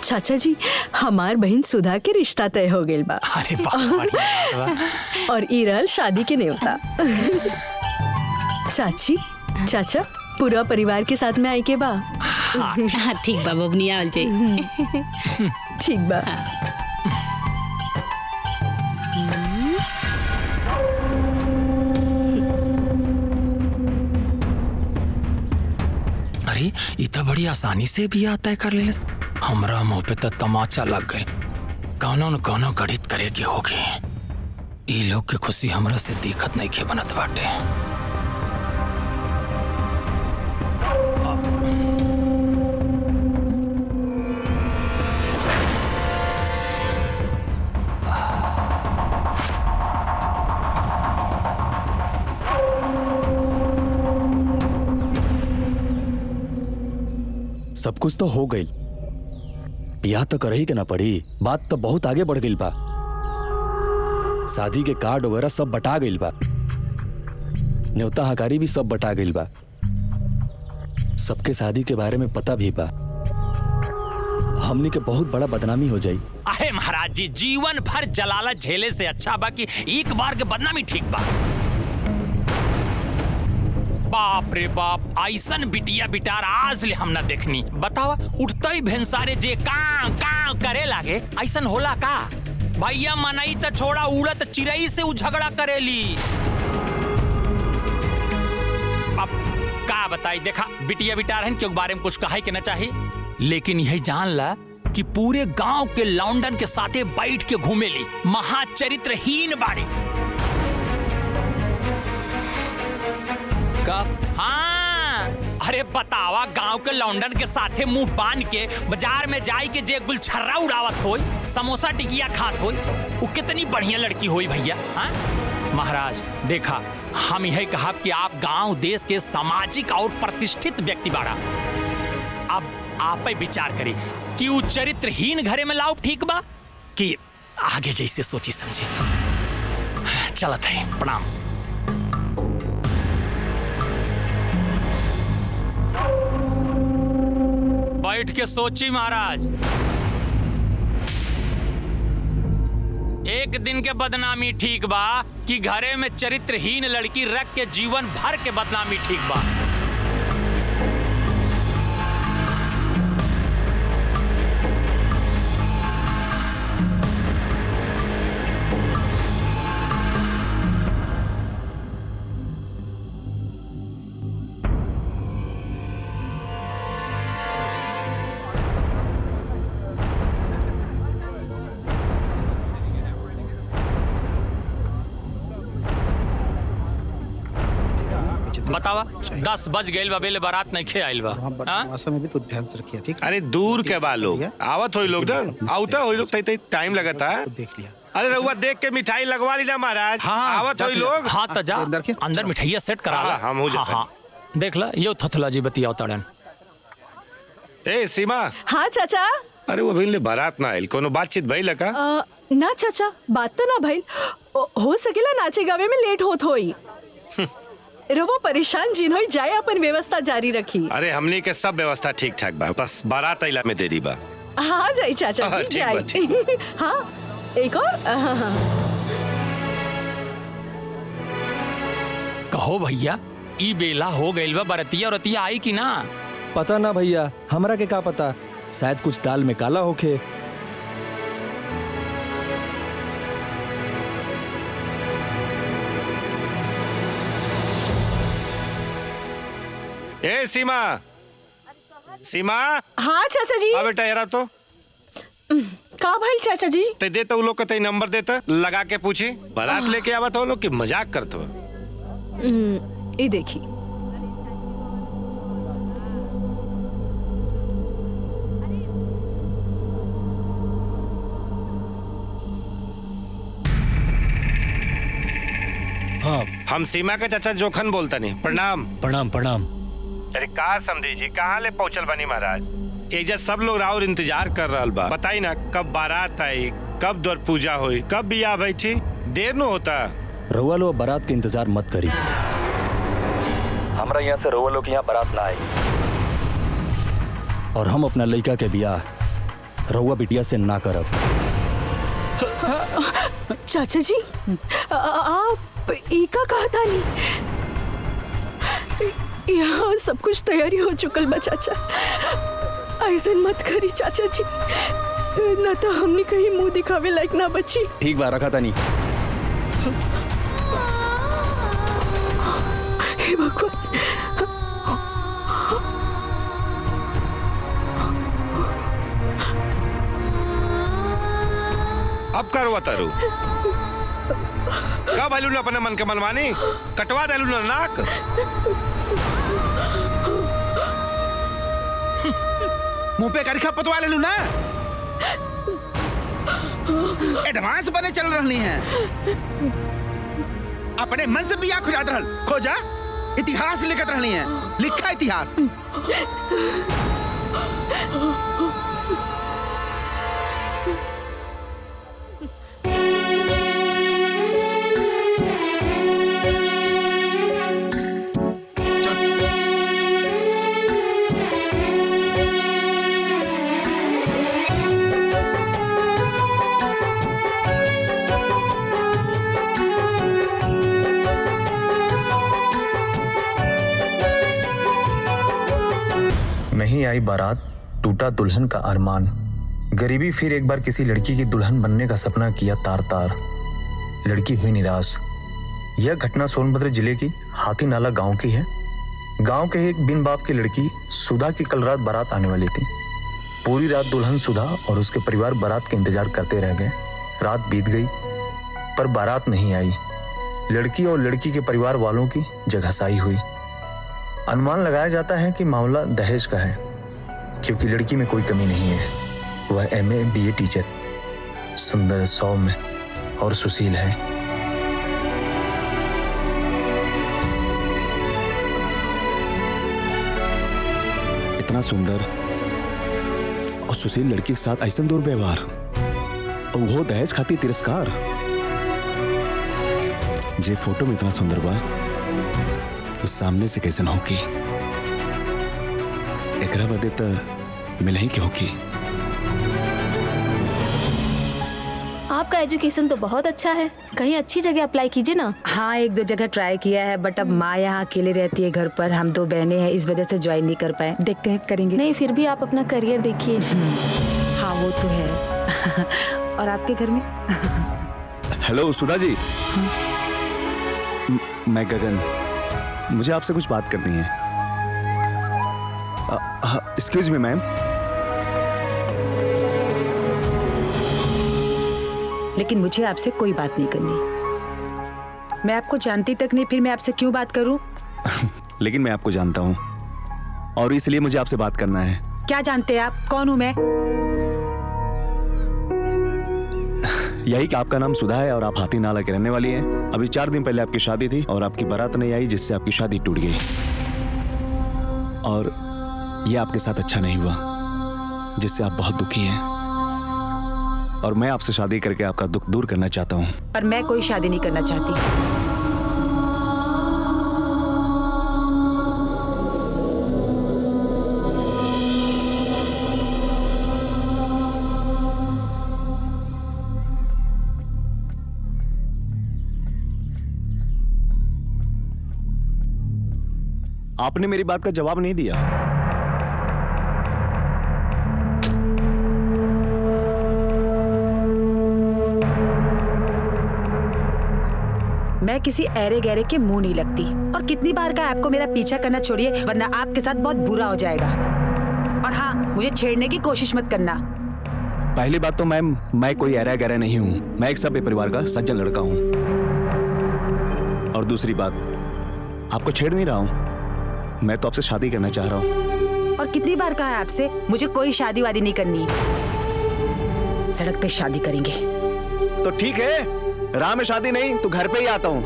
चाचा जी, हमार बहन सुधा के रिश्ता तय हो गइल बा। अरे वाह। और ई रहल शादी के न्योता। चाची, चाचा, पूरा परिवार के साथ में आई के बा। हाँ ठीक बा बबनी, आवल जाई। ठीक बा। अरे ये तो बड़ी आसानी से भी आता है कर ले। हमरा मुंह पे तो तमाचा लग गए। कौनो न कौनो गणित करे के होगी। ये लोग के खुशी हमरा से दिक्कत नहीं के बनत बाटे। सब कुछ तो हो गई, ब्याह तो करही के ना पड़ी। बात तो बहुत आगे बढ़ गई बा। शादी के कार्ड वगैरह सब बटा गई बा, न्योता हकारी भी सब बटा गई बा। सबके शादी के बारे में पता भी बा। हमनी के बहुत बड़ा बदनामी हो जाई। अरे महाराज जी, जीवन भर जलालत झेले से अच्छा बा कि एक बार के बदनामी ठीक बा। बाप रे बाप, ऐसन बिटिया बिटार आज ले हम ना देखनी। बतावा, उठते ही भेंसारे जे कां कां करे लागे, ऐसन होला का? भैया मनई त छोड़ा, उड़त चिरई से उ झगड़ा करेली। अब का बताई, देखा बिटिया बिटार हन के बारे में कुछ कहे के ना चाहिए, लेकिन यही जान ला कि पूरे गांव के लौंडन के साथे बैठ के घूमेली। महाचरित्रहीन बाड़ी। हाँ, अरे बतावा, गांव के लौंडन के साथे मुंह बांध के बाजार में जाई के जे गुलछर्रा उड़ावत होई, समोसा टिकिया खात होई, वो कितनी बढ़िया लड़की होई भैया। हाँ महाराज, देखा हम यही कहा कि आप गांव देश के सामाजिक और प्रतिष्ठित व्यक्ति बाड़ा। अब आप ही विचार करी कि वो चरित्रहीन घरे में लाओ ठीक बा कि आगे जैसे सोची समझे। चलत है, प्रणाम। बैठ के सोची महाराज, एक दिन के बदनामी ठीक बा कि घरे में चरित्रहीन लड़की रख के जीवन भर के बदनामी ठीक बा? बतावा, 10 बज गइल बा, बेले बारात नहीं खे आइल बा। में भी तो ध्यान से रखिए, ठीक? अरे दूर के बा लोग, आवत होई लोग ना, आवता होई लोग, सही टाइम लगता है। देख लिया। अरे रउआ देख के मिठाई लगवा ली ना महाराज। हाँ, आवत होई लोग। हाँ तो जा अंदर मिठाइया सेट करा ला। हम हो जाते। हाँ, देख ला, यो थथला जी बतिया तड़न। ए सीमा। हाँ चाचा। अरे वो भइल बारात ना आइल, कोनो बातचीत भइल का? ना चाचा, बात तो ना भइल। हो सकेला नाचे गावे में लेट होत होई। रवो परेशान जिन होई जाए, अपन व्यवस्था जारी रखी। अरे हमनी के सब व्यवस्था ठीक ठाक बा, बस बारात आइला में देरी बा। हाँ जाई चाचा जी, जाई। हाँ एक और। कहो भैया, ई बेला हो गइल बा, बरतिया रतिया आई कि ना? पता ना भैया, हमरा के का पता, शायद कुछ दाल में काला होखे। ए सीमा, सीमा। हाँ चाचा जी। हाँ बेटा, यार तो का भाई चाचा जी? ते देता वो लोग का ते नंबर देता, लगा के पूछे बारात लेके आवत हो लोग कि मजाक करते हो? ये देखी। हाँ, हम सीमा के चाचा जोखन बोलता नहीं। प्रणाम। प्रणाम प्रणाम। अरे का समझी जी, कहाँ ले पहुँचल बनी महाराज? एजा सब लोग राउर इंतजार कर रहा बा। बताई ना कब बारात आई, कब द्वार पूजा हुई, कब बियाह बैठी? देर न होता। रउआ लोग बारात के इंतजार मत करी। हमरा यहाँ से रउआ लोग यहाँ बारात ना आई, और हम अपना लड़का के बियाह रहुआ बिटिया से ना करब। चाचा जी आप इका कहा था नहीं, यहाँ सब कुछ तैयारी हो चुकल बा चाचा। ऐसा मत करी चाचा जी, ना तो हमने कहीं मुंह दिखावे लायक ना बची। ठीक बा, रखा था नहीं। हे भगवान, अब करवा तारू कब आलू ना अपने मन के मनमानी कटवा दे ना नाक। मुंह पे करखा पतवा ले लू ना। एडवांस बने चल रही हैं, अपने मन से बिया खुजात रहल खोजा। इतिहास लिखत रहनी है, लिखा इतिहास। नहीं आई बारात, टूटा दुल्हन का अरमान। गरीबी फिर एक बार किसी लड़की की दुल्हन बनने का सपना किया तार तार। लड़की हुई निराश। यह घटना सोनभद्र जिले की हाथी नाला गांव की है। गांव के एक बिन बाप की लड़की सुधा की कल रात बारात आने वाली थी। पूरी रात दुल्हन सुधा और उसके परिवार बारात के इंतजार करते रह गए। रात बीत गई पर बारात नहीं आई। लड़की और लड़की के परिवार वालों की जगहसाई हुई। अनुमान लगाया जाता है कि मामला दहेज का है, क्योंकि लड़की में कोई कमी नहीं है। वह MA BA टीचर, सुंदर, सौम्य और सुशील है। इतना सुंदर और सुशील लड़की के साथ ऐसा दुर्व्यवहार, और वो दहेज खाती तिरस्कार। जे फोटो में इतना सुंदर बा, उस सामने से कैसे न होगी। एकरा बदे तो मिले ही के होगी। आपका एजुकेशन तो बहुत अच्छा है, कहीं अच्छी जगह अप्लाई कीजिए ना। हाँ, 1-2 जगह ट्राई किया है, बट अब माँ यहाँ अकेले रहती है घर पर। हम 2 बहनें हैं, इस वजह से ज्वाइन नहीं कर पाए। देखते हैं, करेंगे। नहीं, फिर भी आप अपना करियर देखिए। हाँ वो तो है। और आपके घर में? हेलो सुधा जी, मैं गगन, मुझे आपसे कुछ बात करनी है। Excuse me ma'am. लेकिन मुझे आपसे कोई बात नहीं करनी। मैं आपको जानती तक नहीं, फिर मैं आपसे क्यों बात करूं? लेकिन मैं आपको जानता हूं और इसलिए मुझे आपसे बात करना है। क्या जानते हैं आप? कौन हूं मैं? यही कि आपका नाम सुधा है और आप हाथी नाला के रहने वाली हैं। अभी 4 दिन पहले आपकी शादी थी और आपकी बारात नहीं आई, जिससे आपकी शादी टूट गई। और ये आपके साथ अच्छा नहीं हुआ, जिससे आप बहुत दुखी हैं। और मैं आपसे शादी करके आपका दुख दूर करना चाहता हूँ। पर मैं कोई शादी नहीं करना चाहती। आपने मेरी बात का जवाब नहीं दिया। मैं किसी ऐरे गहरे के मुंह नहीं लगती। और कितनी बार का आपको मेरा पीछा करना छोड़िए, वरना आपके साथ बहुत बुरा हो जाएगा। और हाँ, मुझे छेड़ने की कोशिश मत करना। पहली बात तो मैम, मैं कोई ऐरा गहरा नहीं हूँ। मैं एक सभ्य परिवार का सज्जन लड़का हूँ। और दूसरी बात, आपको छेड़ नहीं रहा हूँ, मैं तो आपसे शादी करना चाह रहा हूँ। और कितनी बार कहा है आपसे, मुझे कोई शादी वादी नहीं करनी। सड़क पे शादी करेंगे। तो ठीक है, राह में शादी नहीं तो घर पे ही आता हूँ।